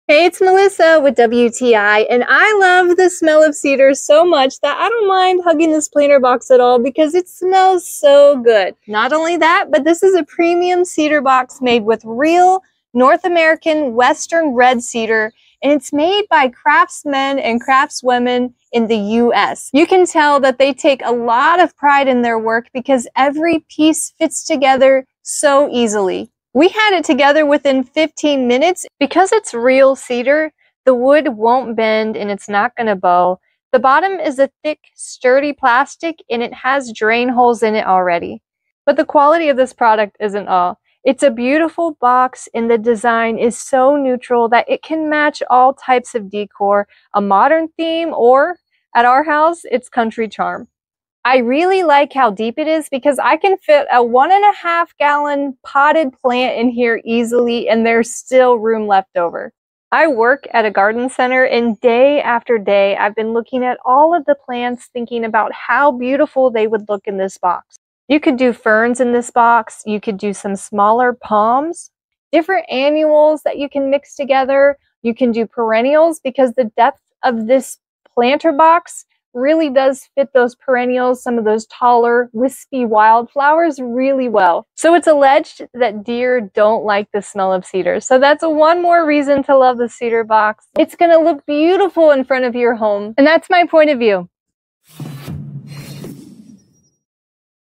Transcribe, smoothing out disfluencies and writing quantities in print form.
Hey, it's Melissa with WTI, and I love the smell of cedar so much that I don't mind hugging this planter box at all because it smells so good. Not only that, but this is a premium cedar box made with real North American Western Red Cedar, and it's made by craftsmen and craftswomen in the US. You can tell that they take a lot of pride in their work because every piece fits together so easily. We had it together within 15 minutes. Because it's real cedar, the wood won't bend and it's not going to bow. The bottom is a thick, sturdy plastic and it has drain holes in it already. But the quality of this product isn't all. It's a beautiful box and the design is so neutral that it can match all types of decor, a modern theme, or at our house, it's country charm. I really like how deep it is because I can fit a 1.5 gallon potted plant in here easily and there's still room left over. I work at a garden center and day after day I've been looking at all of the plants thinking about how beautiful they would look in this box. You could do ferns in this box, you could do some smaller palms, different annuals that you can mix together, you can do perennials because the depth of this planter box really does fit those perennials, some of those taller, wispy wildflowers really well. So it's alleged that deer don't like the smell of cedar. So that's one more reason to love the cedar box. It's gonna look beautiful in front of your home. And that's my point of view.